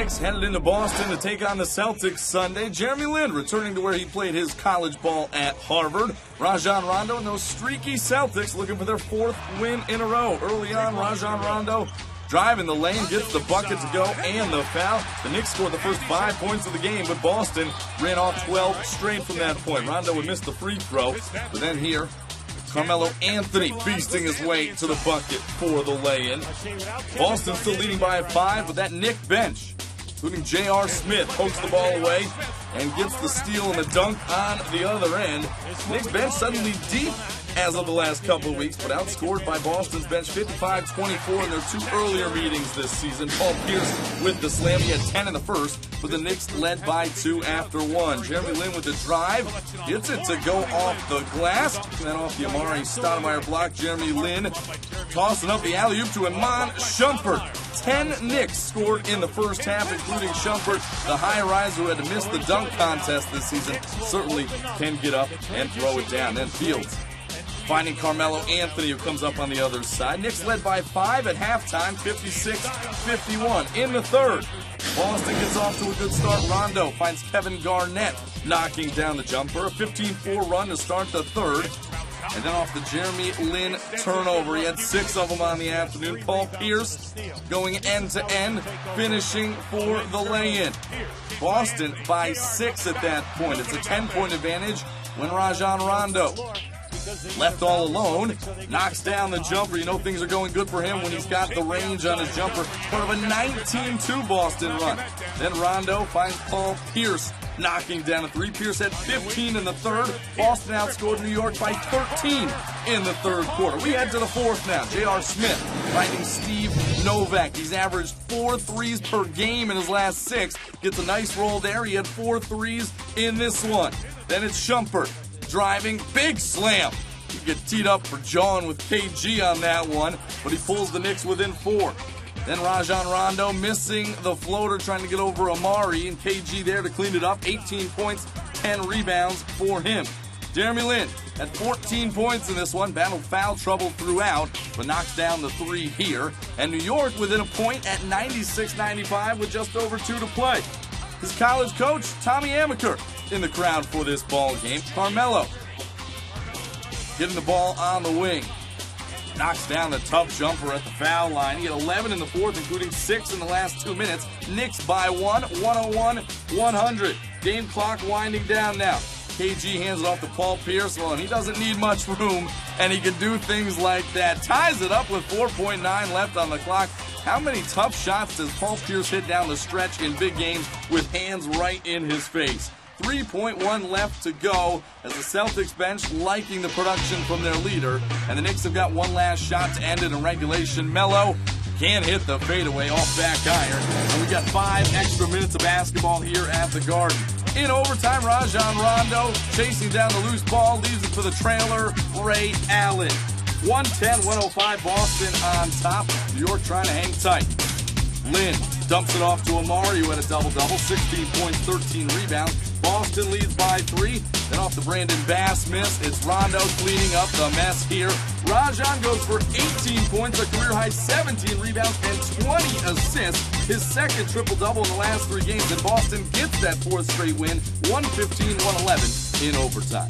Knicks headed into Boston to take on the Celtics Sunday. Jeremy Lin returning to where he played his college ball at Harvard. Rajon Rondo and those streaky Celtics looking for their 4th win in a row. Early on, Rajon Rondo driving the lane, gets the bucket to go and the foul. The Knicks scored the first 5 points of the game, but Boston ran off 12 straight from that point. Rondo would miss the free throw, but then here, Carmelo Anthony feasting his way to the bucket for the lay-in. Boston still leading by 5, but that Knick bench, including J.R. Smith, pokes the ball away and gets the steal and the dunk on the other end. Knicks bench suddenly deep as of the last couple of weeks, but outscored by Boston's bench 55-24 in their 2 earlier meetings this season. Paul Pierce with the slam. He had 10 in the first, but the Knicks led by 2 after 1. Jeremy Lin with the drive, gets it to go off the glass. And then off the Amari Stoudemire block, Jeremy Lin tossing up the alley-oop to Iman Shumpert. 10 Knicks scored in the first half, including Shumpert, the high-riser who had to miss the dunk contest this season. Certainly can get up and throw it down. Then Fields finding Carmelo Anthony, who comes up on the other side. Knicks led by 5 at halftime, 56-51. In the third, Boston gets off to a good start. Rondo finds Kevin Garnett knocking down the jumper. A 15-4 run to start the third. And then off the Jeremy Lin turnover, he had 6 of them on the afternoon. Paul Pierce going end-to-end, finishing for the lay-in. Boston by 6 at that point. It's a 10-point advantage when Rajon Rondo, left all alone, knocks down the jumper. You know things are going good for him when he's got the range on his jumper. Part of a 19-2 Boston run. Then Rondo finds Paul Pierce knocking down a 3. Pierce had 15 in the third. Boston outscored New York by 13 in the third quarter. We head to the fourth now. J.R. Smith finding Steve Novak. He's averaged 4 threes per game in his last 6. Gets a nice roll there. He had 4 threes in this one. Then it's Shumpert driving, big slam. He get teed up for John with KG on that one, but he pulls the Knicks within 4. Then Rajon Rondo missing the floater, trying to get over Amari, and KG there to clean it up. 18 points, 10 rebounds for him. Jeremy Lin had 14 points in this one, battled foul trouble throughout, but knocks down the 3 here. And New York within a point at 96-95 with just over 2 to play. His college coach, Tommy Amaker, in the crowd for this ball game. Carmelo getting the ball on the wing. Knocks down the tough jumper at the foul line. He had 11 in the fourth, including 6 in the last 2 minutes. Knicks by 1, 101-100. Game clock winding down now. KG hands it off to Paul Pierce. Well, and he doesn't need much room, and he can do things like that. Ties it up with 4.9 left on the clock. How many tough shots does Paul Pierce hit down the stretch in big games with hands right in his face? 3.1 left to go as the Celtics bench liking the production from their leader. And the Knicks have got one last shot to end it in regulation. Melo can't hit the fadeaway off back iron. And we got 5 extra minutes of basketball here at the Garden. In overtime, Rajon Rondo chasing down the loose ball, leaves it to the trailer, Ray Allen. 110-105, Boston on top. New York trying to hang tight. Lin dumps it off to Amari, who had a double-double, 16 points, 13 rebounds. Boston leads by 3. Then off the Brandon Bass miss, it's Rondo cleaning up the mess here. Rajon goes for 18 points, a career-high 17 rebounds, and 20 assists. His second triple-double in the last 3 games, and Boston gets that 4th straight win, 115-111 in overtime.